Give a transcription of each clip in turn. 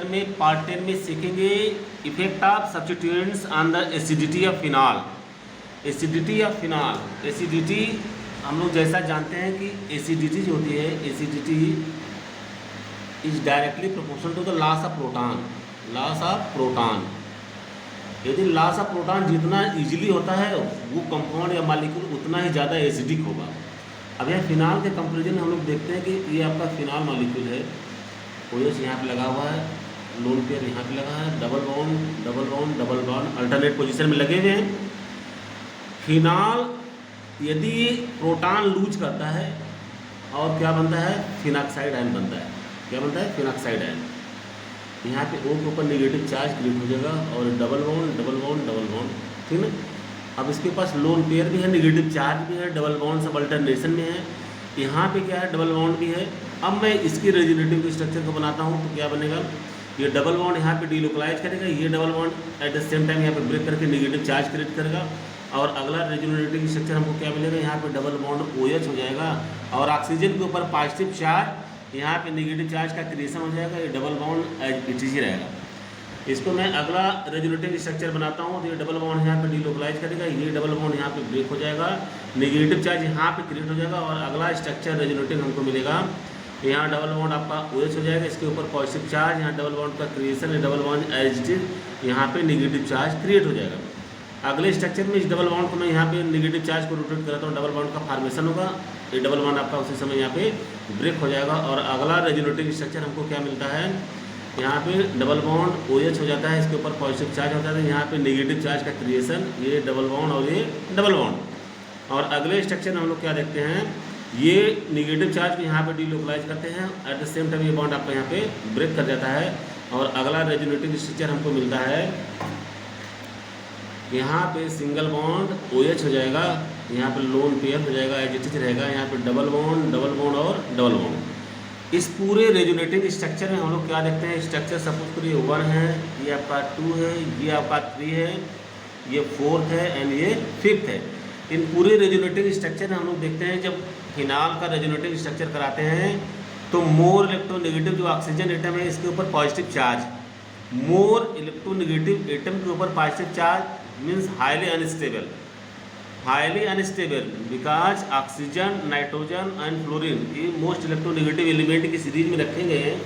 में पार्ट 10 में सीखेंगे effect of substituents on the acidity of phenol. Acidity of phenol, acidity हम लोग जैसा जानते हैं कि एसिडिटी जो होती है, acidity is directly proportional to the loss of proton. Loss of proton, यदि लॉस ऑफ प्रोटॉन जितना इजीली होता है वो कंपाउंड या मॉलिक्यूल उतना ही ज़्यादा एसिडिक होगा। अब यह फिनाल के कंपेरिजन हम लोग देखते हैं कि ये आपका फिनाल मॉलिक्यूल है, OH यहाँ पे लगा हुआ है, लोन पेयर यहाँ पे लगा है, double bond double bond double bond alternate position में लगे हुए हैं। फिनाल यदि प्रोटॉन लूज करता है और क्या बनता है, फिनॉक्साइड आयन बनता है। क्या बनता है, फिनॉक्साइड आयन। यहाँ पे O के ऊपर नेगेटिव चार्ज क्रिएट हो जाएगा और double bond double bond double bond, ठीक है। अब इसके पास लोन पेयर भी है, नेगेटिव चार्ज भी है, डबल बॉन्ड सब अल्टरनेशन में है। यहाँ पे क्या है, डबल बॉन्ड भी है। अब मैं इसकी रेजोनेटिव स्ट्रक्चर को बनाता हूँ तो क्या बनेगा, ये डबल बॉन्ड यहाँ पे डीलोकलाइज करेगा, ये double bond at the same time यहाँ पे ब्रेक करके नेगेटिव चार्ज क्रिएट करेगा। और अगला रेजोनेटिव स्ट्रक्चर हमको क्या मिलेगा, यहाँ पे डबल बॉन्ड OH हो जाएगा और ऑक्सीजन के ऊपर पॉजिटिव चार्ज, यहाँ पे नेगेटिव चार्ज का क्रिएशन हो जाएगा, ये double bond as it is रहेगा। इसको मैं अगला रेजोनेटिव स्ट्रक्चर बनाता हूँ तो ये डबल बॉन्ड यहाँ पे डीलोकलाइज करेगा, ये डबल बॉन्ड यहाँ पे ब्रेक हो जाएगा, नेगेटिव चार्ज यहाँ पे क्रिएट हो जाएगा। और अगला स्ट्रक्चर रेजोनेटिव हमको मिलेगा, यहाँ डबल बॉन्ड आपका OH हो जाएगा, इसके ऊपर पॉजिटिव चार्ज, यहाँ डबल बॉन्ड का क्रिएशन है, double bond as it is, यहाँ पे नेगेटिव चार्ज क्रिएट हो जाएगा। अगले स्ट्रक्चर में इस डबल बॉन्ड को मैं यहाँ पे नेगेटिव चार्ज को रोटेट कराता हूँ, डबल बॉन्ड का फॉर्मेशन होगा, ये डबल बॉन्ड आपका उसी समय यहाँ पे ब्रेक हो जाएगा। और अगला रेजोनेटिव स्ट्रक्चर हमको क्या मिलता है, यहाँ पे डबल बॉन्ड OH हो जाता है, इसके ऊपर पॉजिटिव चार्ज होता है, यहाँ पे नेगेटिव चार्ज का क्रिएशन, ये डबल बॉन्ड और ये डबल बॉन्ड। और अगले स्ट्रक्चर में हम लोग क्या देखते हैं, ये नेगेटिव चार्ज को यहाँ पे डीलोकलाइज करते हैं, एट द सेम टाइम ये बॉन्ड आपका यहाँ पे ब्रेक कर जाता है। और अगला रेजोनेटिव स्ट्रक्चर हमको मिलता है, यहाँ पे सिंगल बॉन्ड OH हो जाएगा, यहाँ पे लोन पेयर हो जाएगा, एज इट इज रहेगा, यहाँ पे डबल बॉन्ड और डबल बॉन्ड। इस पूरे रेजोनेटिव स्ट्रक्चर में हम लोग क्या देखते हैं, स्ट्रक्चर सपोज करिए 1 है, ये आपका 2 है, ये आपका 3 है, ये 4th है एंड ये 5th है। इन पूरे रेजोनेटिव स्ट्रक्चर में हम लोग देखते हैं, जब फिनाल का रेजोनेटिव स्ट्रक्चर कराते हैं तो मोर इलेक्ट्रोनेगेटिव जो ऑक्सीजन एटम है इसके ऊपर positive charge, more electronegative atom के ऊपर positive charge means highly unstable, highly unstable because oxygen, nitrogen and fluorine ये मोस्ट इलेक्ट्रोनेगेटिव एलिमेंट की सीरीज में रखे गए हैं।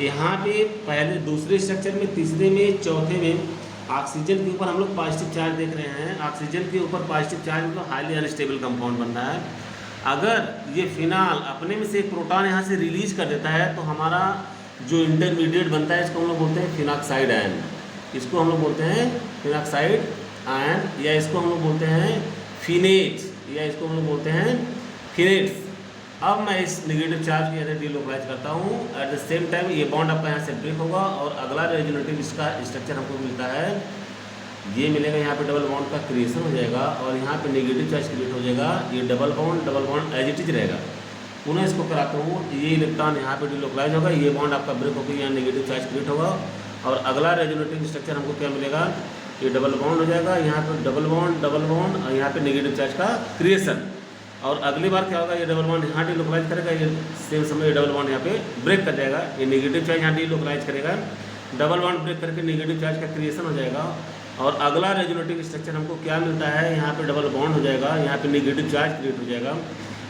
यहाँ पे पहले दूसरे स्ट्रक्चर में, तीसरे में, चौथे में ऑक्सीजन के ऊपर हम लोग पॉजिटिव चार्ज देख रहे हैं। ऑक्सीजन के ऊपर पॉजिटिव चार्ज मतलब हाईली अनस्टेबल कंपाउंड बन रहा है। अगर ये फिनाल अपने में से एक प्रोटॉन यहाँ से रिलीज कर देता है तो हमारा जो इंटरमीडिएट बनता है इसको हम लोग बोलते हैं फिनॉक्साइड आयन, इसको हम लोग बोलते हैं फिनॉक्साइड आयन, या इसको हम लोग बोलते हैं फिनेट्स, या इसको हम लोग बोलते हैं फिनेट्स। अब मैं इस नेगेटिव चार्ज की यहाँ डीलोकलाइज करता हूँ, एट द सेम टाइम ये बॉन्ड आपका यहाँ से ब्रेक होगा और अगला रेजोनेटिव इसका स्ट्रक्चर हमको मिलता है, ये मिलेगा, यहाँ पे डबल बॉन्ड का क्रिएशन हो जाएगा और यहाँ पे नेगेटिव चार्ज क्रिएट हो जाएगा, ये double bond as it is रहेगा। पुनः इसको कराता हूँ, ये इलेक्ट्रॉन यहाँ पे डीलोकलाइज होगा, ये बॉन्ड आपका ब्रेक होकर यहाँ नेगेटिव चार्ज क्रिएट होगा और अगला रेजोनेटिव स्ट्रक्चर हमको क्या मिलेगा, ये डबल बॉन्ड हो जाएगा, यहाँ पे डबल बॉन्ड और यहाँ पे नेगेटिव चार्ज का क्रिएशन। और अगली बार क्या होगा, ये डबल बॉन्ड यहाँ डीलोकलाइज करेगा, ये सेम समय डबल बॉन्ड यहाँ पे ब्रेक कर जाएगा, ये नेगेटिव चार्ज यहाँ डीलोकलाइज करेगा, डबल बॉन्ड ब्रेक करके नेगेटिव चार्ज का क्रिएशन हो जाएगा। और अगला रेजोनेटिव स्ट्रक्चर हमको क्या मिलता है, यहाँ पे डबल बॉन्ड हो जाएगा, यहाँ पे नेगेटिव चार्ज क्रिएट हो जाएगा,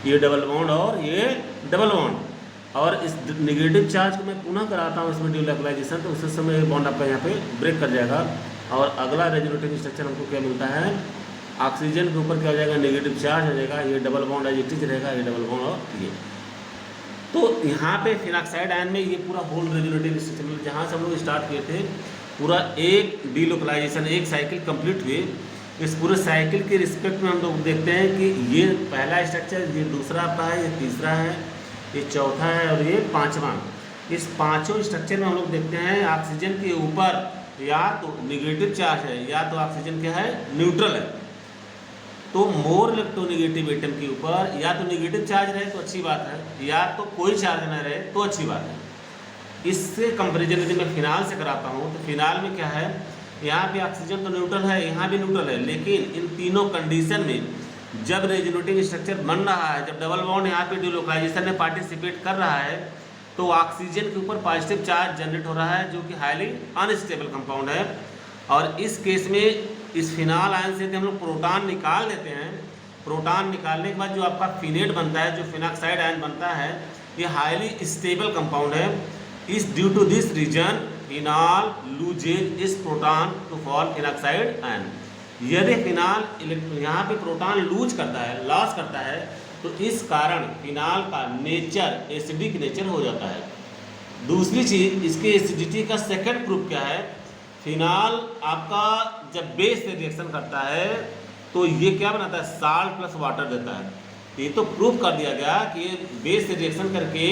ये डबल बॉन्ड और ये डबल बॉन्ड। और इस नेगेटिव चार्ज को मैं पुनः कराता हूँ इसमें डीलोकलाइजेशन, तो उस समय बॉन्ड आपका यहाँ पे ब्रेक कर जाएगा। और अगला रेजोनेटिव स्ट्रक्चर हमको क्या मिलता है, ऑक्सीजन के ऊपर क्या हो जाएगा, नेगेटिव चार्ज हो जाएगा, ये double bond as it is रहेगा, ये डबल बॉन्ड और ये। तो यहाँ पे फिनॉक्साइड आयन में ये पूरा होल रेजोनेटिव स्ट्रक्चर जहाँ से हम लोग स्टार्ट किए थे, पूरा एक डीलोकलाइजेशन, एक साइकिल कंप्लीट हुई। इस पूरे साइकिल के रिस्पेक्ट में हम लोग देखते हैं कि ये पहला स्ट्रक्चर, ये दूसरा आपका है, ये तीसरा है, ये चौथा है और ये पाँचवा। इस पाँचों स्ट्रक्चर में हम लोग देखते हैं ऑक्सीजन के ऊपर या तो नेगेटिव चार्ज है या तो ऑक्सीजन क्या है, न्यूट्रल है। तो मोर इलेक्ट्रोनेगेटिव एटम के ऊपर या तो नेगेटिव चार्ज रहे तो अच्छी बात है, या तो कोई चार्ज न रहे तो अच्छी बात है। इससे कंपेरिजन यदि मैं फिनाल से कराता हूँ तो फिनाल में क्या है, यहाँ पे ऑक्सीजन तो न्यूट्रल है, यहाँ भी न्यूट्रल है, लेकिन इन तीनों कंडीशन में जब रेजोनेटिव स्ट्रक्चर बन रहा है, जब डबल बॉन्ड यहाँ पे डीलोकलाइजेशन में पार्टिसिपेट कर रहा है, तो ऑक्सीजन के ऊपर पॉजिटिव चार्ज जनरेट हो रहा है जो कि हाईली अनस्टेबल कंपाउंड है। और इस केस में इस फिनाल आयन से हम लोग प्रोटॉन निकाल देते हैं। प्रोटॉन निकालने के बाद जो आपका फिनेट बनता है, जो फिनॉक्साइड आयन बनता है, ये हाईली स्टेबल कंपाउंड है। Is due to this reason phenol loses is proton to form phenoxide ion. यदि फिनाल यहाँ पे प्रोटॉन लूज करता है, लॉस करता है, तो इस कारण फिनाल का नेचर एसिडिक नेचर हो जाता है। दूसरी चीज, इसके एसिडिटी का सेकंड प्रूफ क्या है, फिनाल आपका जब बेस से रिएक्शन करता है तो ये क्या बनाता है, साल्ट प्लस वाटर देता है। ये तो प्रूफ कर दिया गया कि ये बेस से रिएक्शन करके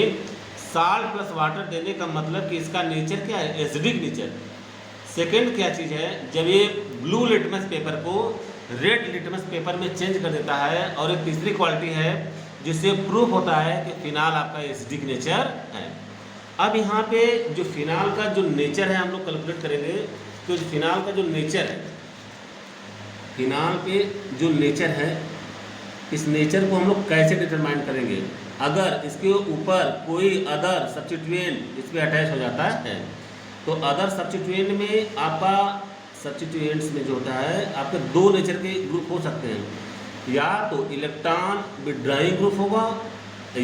साल्ट प्लस वाटर देने का मतलब कि इसका नेचर क्या है, एसिडिक नेचर। सेकंड क्या चीज़ है, जब ये ब्लू लिटमस पेपर को रेड लिटमस पेपर में चेंज कर देता है। और एक तीसरी क्वालिटी है जिससे प्रूफ होता है कि फिनाल आपका एसिडिक नेचर है। अब यहाँ पे जो फिनाल का जो नेचर है हम लोग कैलकुलेट करेंगे। तो फिनाल का जो नेचर है, फिनाल पे जो नेचर है, इस नेचर को हम लोग कैसे डिटरमाइन करेंगे। अगर इसके ऊपर कोई अदर सब्स्टिट्यूएंट इस पर अटैच हो जाता है तो अदर सब्स्टिट्यूएंट में आपका सब्स्टिट्यूएंट्स में जो होता है आपके दो नेचर के ग्रुप हो सकते हैं, या तो इलेक्ट्रॉन विड्रॉइंग ग्रुप होगा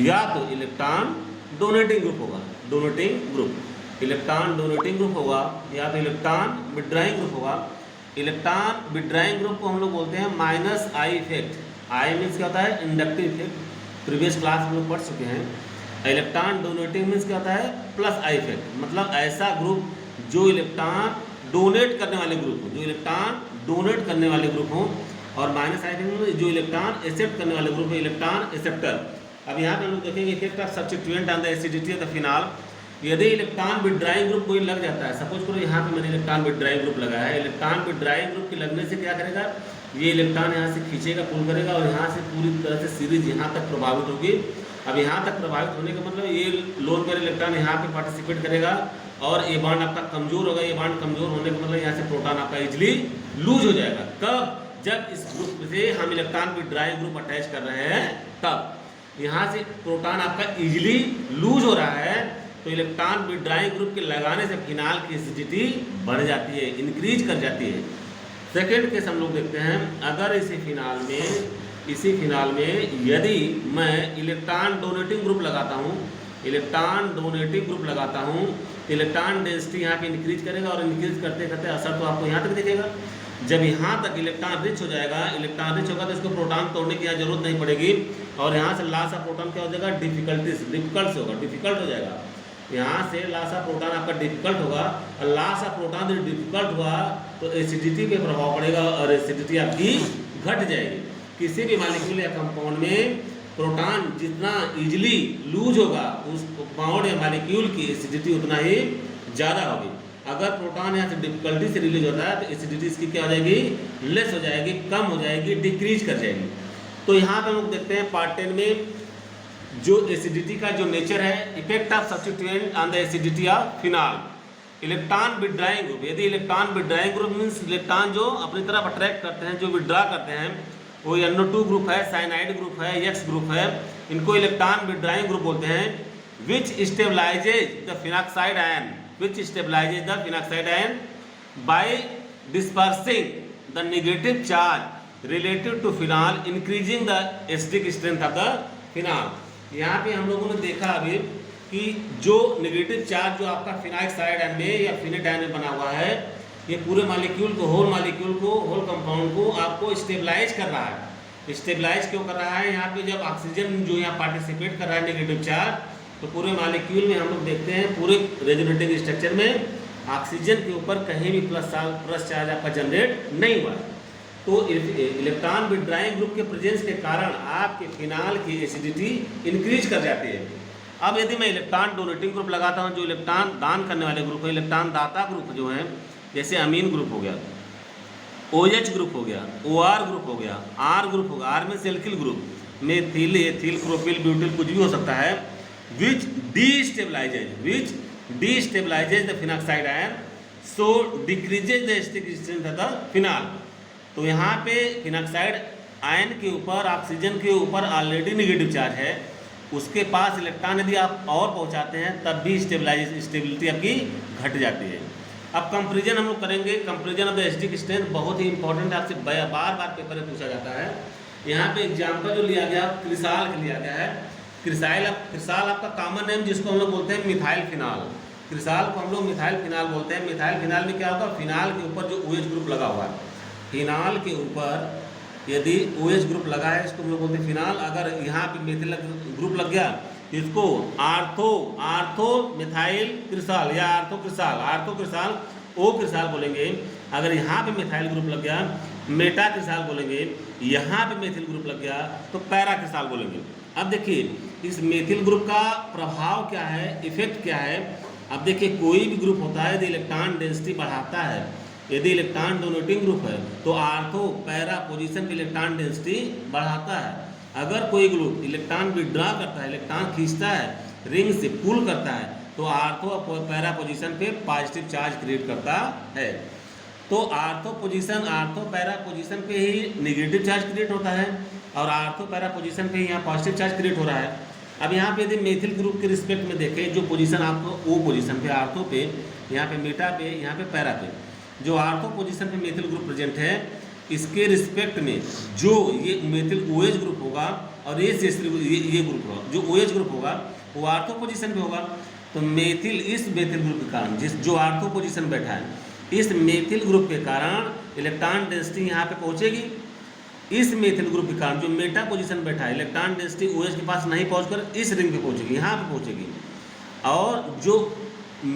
या तो इलेक्ट्रॉन डोनेटिंग ग्रुप होगा। Donating group, electron donating group होगा या तो इलेक्ट्रॉन विड्रॉइंग ग्रुप होगा। इलेक्ट्रॉन विड्रॉइंग ग्रुप को हम लोग बोलते हैं minus I effect. I means क्या होता है, इंडक्टिव इफेक्ट, प्रीवियस क्लास में लोग पढ़ चुके हैं। इलेक्ट्रॉन डोनेटिंग मीन्स क्या होता है, प्लस आई इफेक्ट, मतलब ऐसा ग्रुप जो इलेक्ट्रॉन डोनेट करने वाले ग्रुप हो, जो इलेक्ट्रॉन डोनेट करने वाले ग्रुप हो। और माइनस आई इफेक्ट जो इलेक्ट्रॉन एक्सेप्ट करने वाले ग्रुप है, इलेक्ट्रॉन एक्सेप्टर। अब यहाँ पे हम लोग देखेंगे effect of substituent on the acidity of the phenol. यदि इलेक्ट्रॉन विड्रॉइंग ग्रुप कोई लग जाता है, सपोज करो यहाँ पे मैंने इलेक्ट्रॉन विड्रॉइंग ग्रुप लगाया है। इलेक्ट्रॉन विड्रॉइंग ग्रुप के लगने से क्या करेगा, ये इलेक्ट्रॉन यहाँ से खींचेगा, पुल करेगा और यहाँ से पूरी तरह से सीरीज यहाँ तक प्रभावित होगी। अब यहाँ तक प्रभावित होने का मतलब ये लोन पेयर इलेक्ट्रॉन यहाँ पे पार्टिसिपेट करेगा और ये बॉन्ड आपका कमजोर होगा। ये बॉन्ड कमजोर होने का मतलब यहाँ से प्रोटॉन आपका इजिली लूज हो जाएगा। कब, जब इस ग्रुप से हम इलेक्ट्रॉन विड्रॉइंग ग्रुप अटैच कर रहे हैं तब यहाँ से प्रोटॉन आपका इजिली लूज हो रहा है। तो इलेक्ट्रॉन विड्रॉइंग ग्रुप के लगाने से फिनाल की एसिडिटी बढ़ जाती है, इंक्रीज कर जाती है। सेकेंड केस हम लोग देखते हैं, अगर इसी फिनाल में यदि मैं इलेक्ट्रॉन डोनेटिंग ग्रुप लगाता हूँ, इलेक्ट्रॉन डोनेटिंग ग्रुप लगाता हूँ, इलेक्ट्रॉन डेंसिटी यहाँ पे इंक्रीज करेगा और इंक्रीज करते करते असर तो आपको यहाँ तक दिखेगा। जब यहाँ तक इलेक्ट्रॉन रिच हो जाएगा, इलेक्ट्रॉन रिच होगा तो इसको प्रोटॉन तोड़ने की यहाँ जरूरत नहीं पड़ेगी और यहाँ से लॉस ऑफ प्रोटॉन क्या हो जाएगा, डिफिकल्ट हो जाएगा। यहाँ से लॉस ऑफ प्रोटॉन आपका डिफिकल्ट होगा और लॉस ऑफ प्रोटॉन जब डिफिकल्ट हुआ तो एसिडिटी पे प्रभाव पड़ेगा और एसिडिटी आपकी घट जाएगी। किसी भी मॉलिक्यूल या कंपाउंड में प्रोटॉन जितना इजीली लूज होगा उस कंपाउंड या मॉलिक्यूल की एसिडिटी उतना ही ज़्यादा होगी। अगर प्रोटॉन यहाँ से डिफिकल्टी से रिलीज होता है तो एसिडिटी इसकी क्या हो जाएगी, लेस हो जाएगी, कम हो जाएगी, डिक्रीज कर जाएगी। तो यहाँ पे हम लोग देखते हैं पार्ट 10 में जो एसिडिटी का जो नेचर है, effect of substituent on the acidity of phenol. Electron withdrawing group, यदि electron withdrawing group means electron जो अपनी तरफ अट्रैक्ट करते हैं, जो विड्रॉ करते हैं, वो NO2 ग्रुप है, साइनाइड ग्रुप है, X ग्रुप है, इनको इलेक्ट्रॉन विड्रॉइंग ग्रुप बोलते हैं। Which stabilises the phenoxide ion, which stabilises the phenoxide ion by dispersing the negative charge related to phenol, increasing the acidic strength of the phenol. यहाँ पे हम लोगों ने देखा अभी कि जो नेगेटिव चार्ज जो आपका फिनॉक्साइड आयन में या फिनेट आयन में बना हुआ है, ये पूरे मॉलिक्यूल को, होल कंपाउंड को आपको स्टेबलाइज कर रहा है। स्टेबलाइज क्यों कर रहा है, यहाँ पे जब ऑक्सीजन जो यहाँ पार्टिसिपेट कर रहा है नेगेटिव चार्ज, तो पूरे मॉलिक्यूल में हम लोग देखते हैं पूरे रेजोनेटिंग स्ट्रक्चर में ऑक्सीजन के ऊपर कहीं भी प्लस चार्ज आपका जनरेट नहीं हुआ। तो इलेक्ट्रॉन विड्रॉइंग ग्रुप के प्रेजेंस के कारण आपके फिनाल की एसिडिटी इंक्रीज कर जाती है। अब यदि मैं इलेक्ट्रॉन डोनेटिंग ग्रुप लगाता हूँ, जो इलेक्ट्रॉन दान करने वाले ग्रुप है, इलेक्ट्रॉन दाता ग्रुप जो है, जैसे अमीन ग्रुप हो गया, OH ग्रुप हो गया, OR ग्रुप हो गया, R ग्रुप होगा, R में alkyl group, methyl, ethyl, propyl, butyl कुछ भी हो सकता है। Which destabilises the phenoxide ion so decreases the acidic strength of the phenol. तो यहाँ पे फिनॉक्साइड आयन के ऊपर, ऑक्सीजन के ऊपर ऑलरेडी नेगेटिव चार्ज है, उसके पास इलेक्ट्रॉन यदि आप और पहुंचाते हैं तब भी स्टेबिलिटी आपकी घट जाती है। अब कंपेरिजन हम लोग करेंगे, comparison of the acidic strength बहुत ही इंपॉर्टेंट है, आपसे बार बार पेपर में पूछा जाता है। यहाँ पे एग्जाम्पल जो लिया गया क्रिसाल का लिया गया है। क्रिसाल आपका कॉमन नेम जिसको हम लोग बोलते हैं मिथाइल फिनाल। क्रिसाल को हम लोग मिथाइल फिनाल बोलते हैं। मिथाइल फिनाल में क्या होगा, फिनाल के ऊपर जो OH ग्रुप लगा हुआ है, फिनाल के ऊपर यदि OH ग्रुप लगा है इसको हम लोग बोलते हैं फिनाल। अगर यहाँ पे मेथिल ग्रुप लग गया इसको आर्थो मिथाइल क्रिसाल या आर्थो क्रिसाल ओ क्रिसाल बोलेंगे। अगर यहाँ पे मिथाइल ग्रुप लग गया मेटा क्रिसाल बोलेंगे। यहाँ पे मेथिल ग्रुप लग गया तो पैरा क्रिसाल बोलेंगे। अब देखिए इस मेथिल ग्रुप का प्रभाव क्या है, इफेक्ट क्या है। अब देखिए कोई भी ग्रुप होता है यदि इलेक्ट्रॉन डेंसिटी बढ़ाता है, यदि इलेक्ट्रॉन डोनेटिंग ग्रुप है तो आर्थो पैरा पोजीशन पे इलेक्ट्रॉन डेंसिटी बढ़ाता है। अगर कोई ग्रुप इलेक्ट्रॉन विड्रॉ करता है, इलेक्ट्रॉन खींचता है, रिंग से पुल करता है, तो आर्थो पैरा पोजीशन पे पॉजिटिव चार्ज क्रिएट करता है। तो आर्थो पैरा पोजीशन पे ही नेगेटिव चार्ज क्रिएट होता है और आर्थो पैरा पोजीशन पे ही यहाँ पॉजिटिव चार्ज क्रिएट हो रहा है। अब यहाँ पे यदि मेथिल ग्रुप के रिस्पेक्ट में देखें, जो पोजीशन आपको ओ पोजीशन पे आर्थो पे, यहाँ पे मेटा पे, यहाँ पे पैरा पे, जो आर्थो पोजीशन पे मेथिल ग्रुप प्रेजेंट है इसके रिस्पेक्ट में जो ये मेथिल OH ग्रुप होगा और ये ग्रुप होगा, जो OH ग्रुप होगा वो आर्थो पोजीशन पे होगा। तो मेथिल इस मेथिल ग्रुप के कारण जो आर्थो पोजीशन बैठा है, इस मेथिल ग्रुप के कारण इलेक्ट्रॉन डेंसिटी यहाँ पे पहुँचेगी। इस मेथिल ग्रुप के कारण जो मेटा पोजीशन बैठा है इलेक्ट्रॉन डेंसिटी OH के पास नहीं पहुँचकर इस रिंग पे पहुँचेगी, यहाँ पे पहुँचेगी। और जो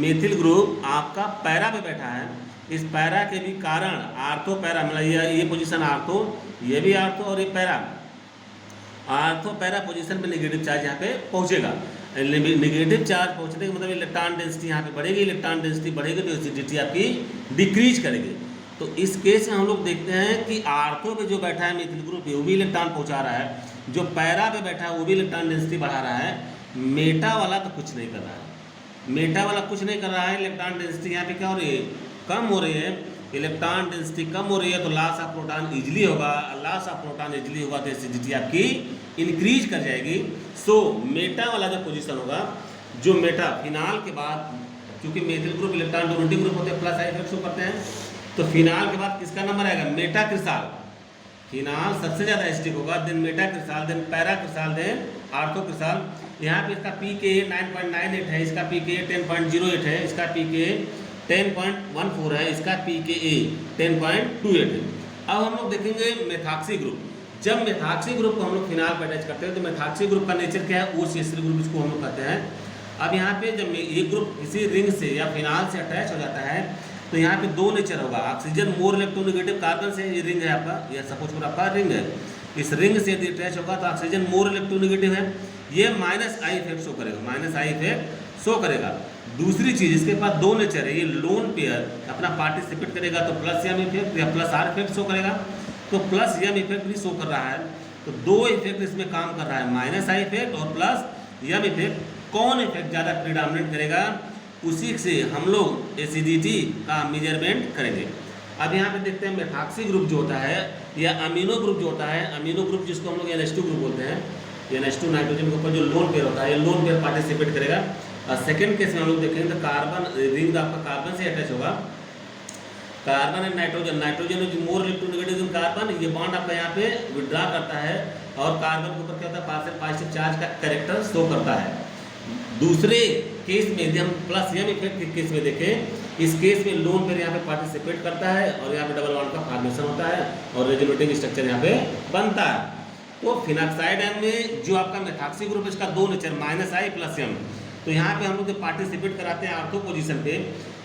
मेथिल ग्रुप आपका पैरा पे बैठा है, इस पैरा के भी कारण आर्थो पैरा मतलब ये पोजीशन आर्थो, ये भी आर्थो और ये पैरा, आर्थो पैरा पोजीशन पे नेगेटिव चार्ज यहाँ पे पहुँचेगा। नेगेटिव चार्ज पहुँचने का मतलब इलेक्ट्रॉन डेंसिटी यहाँ पे बढ़ेगी। इलेक्ट्रॉन डेंसिटी बढ़ेगी तो एसिडिटी आपकी डिक्रीज करेगी। तो इस केस में हम लोग देखते हैं कि आर्थो पे जो बैठा है मेथिल ग्रुप वो भी इलेक्ट्रॉन पहुँचा रहा है, जो पैरा पे बैठा है वो भी इलेक्ट्रॉन डेंसिटी बढ़ा रहा है। मेटा वाला तो कुछ नहीं कर रहा है, मेटा वाला कुछ नहीं कर रहा है। इलेक्ट्रॉन डेंसिटी यहाँ पे क्या हो रही है, कम हो रही है। इलेक्ट्रॉन डेंसिटी कम हो रही है तो लॉस ऑफ प्रोटॉन इजीली होगा, लॉस ऑफ प्रोटॉन इजीली होगा तो एसिडिटी आपकी इंक्रीज कर जाएगी। सो मेटा वाला जो पोजीशन होगा, जो मेटा फिनाल के बाद, क्योंकि methyl group electron donating group होते हैं प्लस आई इफेक्ट शो करते हैं, तो फिनाल के बाद किसका नंबर आएगा, मेटा क्रिसाल। फिनाल सबसे ज़्यादा एसिडिक होगा, then meta cresol, then para cresol, then ortho cresol. यहाँ पे इसका pKa 9.98 है, इसका pKa 10.08 है, इसका pKa 10.14 है, इसका pKa 10.28 है। अब हम लोग देखेंगे मेथॉक्सी ग्रुप। जब मेथॉक्सी ग्रुप को हम लोग फिनाल पर अटैच करते हैं तो मेथॉक्सी ग्रुप का नेचर क्या है, OCH3 ग्रुप इसको हम लोग कहते हैं। अब यहाँ पे जब ये ग्रुप किसी रिंग से या फिनाल से अटैच हो जाता है तो यहाँ पे दो नेचर होगा। ऑक्सीजन मोर इलेक्ट्रोनेगेटिव कार्बन से, ये रिंग है आपका, यह सपोज करो आपका रिंग है, इस रिंग से यदि अटैच होगा तो ऑक्सीजन मोर इलेक्ट्रोनेगेटिव है, ये -I इफेक्ट शो करेगा, -I इफेक्ट शो करेगा। दूसरी चीज़, इसके पास दो नेचर है, ये लोन पेयर अपना पार्टिसिपेट करेगा तो प्लस एम इफेक्ट या प्लस R इफेक्ट शो करेगा, तो प्लस एम इफेक्ट भी शो कर रहा है। तो दो इफेक्ट इसमें काम कर रहा है, -I इफेक्ट और प्लस एम इफेक्ट। कौन इफेक्ट ज़्यादा प्रीडोमिनेट करेगा, उसी से हम लोग एसिडिटी का मेजरमेंट करेंगे। अब यहाँ पे देखते हैं मेथॉक्सी ग्रुप जो होता है या अमीनो ग्रुप जो होता है, अमीनो ग्रुप जिसको हम लोग NH2 ग्रुप बोलते हैं, NH2 नाइट्रोजन के ऊपर जो लोन पेयर होता है, ये लोन पेयर पार्टिसिपेट करेगा। और सेकेंड केस में हम लोग देखेंगे तो कार्बन रिंग आपका कार्बन से अटैच होगा, carbon and nitrogen, nitrogen is more electronegative than carbon, ये बॉन्ड आपका यहाँ पे विड्रॉ करता है और कार्बन के ऊपर क्या होता है, पॉजिटिव चार्ज का कैरेक्टर शो करता है। दूसरे केस में यदि हम प्लस एम इफेक्ट के केस में देखें, इस केस में लोन पेयर यहाँ पे पार्टिसिपेट करता है और यहाँ पे डबल बॉन्ड का फॉर्मेशन होता है और रेजोनेटिंग स्ट्रक्चर यहाँ पे बनता है। तो फिनॉक्साइड एन में जो आपका मेथॉक्सी ग्रुप, इसका दो नेचर -I प्लस M, तो यहाँ पे हम लोग पार्टिसिपेट कराते हैं आर्थो पोजीशन पे,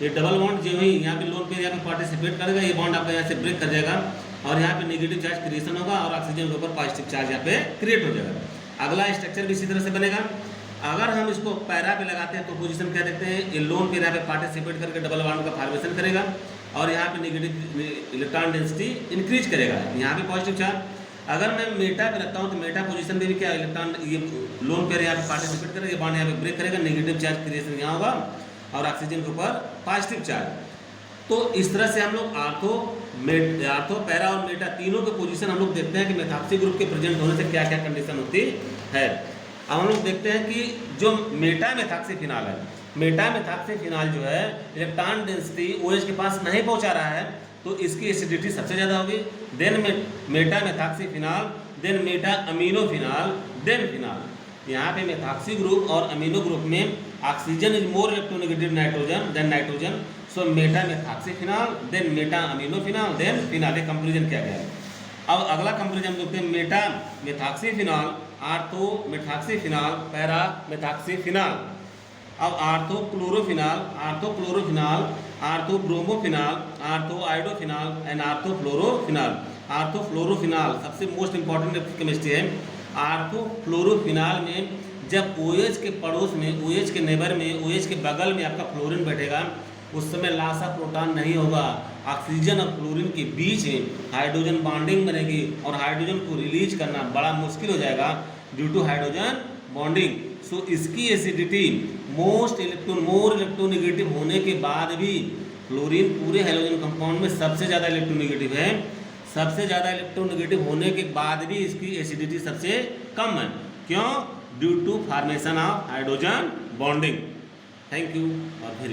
ये डबल बॉन्ड जो है यहाँ पे लोन पेयर यहाँ पे पार्टिसिपेट करेगा, ये बॉन्ड आपका यहाँ से ब्रेक कर जाएगा और यहाँ पे नेगेटिव चार्ज क्रिएशन होगा और ऑक्सीजन के ऊपर पॉजिटिव चार्ज यहाँ पे क्रिएट हो जाएगा। अगला स्ट्रक्चर भी इसी तरह से बनेगा। अगर हम इसको पैरा पे लगाते हैं तो पोजीशन क्या देखते हैं, ये लोन पेयर यहाँ पे पार्टिसिपेट करके डबल बॉन्ड का फॉर्मेशन करेगा और यहाँ पे नेगेटिव इलेक्ट्रॉन डेंसिटी इंक्रीज करेगा, यहाँ पे पॉजिटिव चार्ज। अगर मैं मेटा पे रखता हूँ तो मेटा पोजीशन पे भी क्या इलेक्ट्रॉन, ये लोन पेयर यहाँ पे पार्टिसिपेट करेगा, ये बॉन्ड यहाँ पे ब्रेक करेगा, नेगेटिव चार्ज क्रिएशन यहाँ होगा और ऑक्सीजन के ऊपर पॉजिटिव चार्ज। तो इस तरह से हम लोग आर्थो पैरा और मेटा तीनों के पोजीशन हम लोग देखते हैं कि मेथॉक्सी ग्रुप के प्रेजेंट होने से क्या क्या कंडीशन होती है। अब हम लोग देखते हैं कि जो मेटामेथॉक्सीफिनाल है, मेटामेथॉक्सीफिनाल जो है इलेक्ट्रॉन डेंसिटी OH के पास नहीं पहुंचा रहा है, तो इसकी एसिडिटी सबसे ज़्यादा होगी। Then meta methoxyphenol, then meta aminophenol, then phenol. यहाँ पे मेथॉक्सी ग्रुप और अमीनो ग्रुप में oxygen is more electronegative nitrogen, so meta methoxyphenol, then meta aminophenol, then phenol. ये कंपेरिजन किया गया है। अब अगला कंपेरिजन देखते हैं, मेटामेथॉक्सीफिनाल, आर्थोमेथॉक्सीफिनाल, पैरामेथॉक्सीफिनाल। अब आर्थोक्लोरोफिनाल, आर्थोब्रोमोफिनाल, आर्थोआइडोफिनाल एंड आर्थोफ्लोरोफिनाल। आर्थोफ्लोरोफिनाल सबसे मोस्ट इंपॉर्टेंट केमिस्ट्री है। आर्थोफ्लोरोफिनाल में जब OH के पड़ोस में, OH के नेबर में, OH के बगल में आपका फ्लोरीन बैठेगा, उस समय लॉस ऑफ प्रोटॉन नहीं होगा। ऑक्सीजन और फ्लोरीन के बीच हाइड्रोजन बॉन्डिंग बनेगी और हाइड्रोजन को रिलीज करना बड़ा मुश्किल हो जाएगा ड्यू टू हाइड्रोजन बॉन्डिंग। सो इसकी एसिडिटी मोर इलेक्ट्रोनेगेटिव होने के बाद भी, फ्लोरीन पूरे हाइड्रोजन कंपाउंड में सबसे ज़्यादा इलेक्ट्रोनेगेटिव है, सबसे ज़्यादा इलेक्ट्रोनेगेटिव होने के बाद भी इसकी एसिडिटी सबसे कम है। क्यों? Due to formation of hydrogen bonding. Thank you. और फिर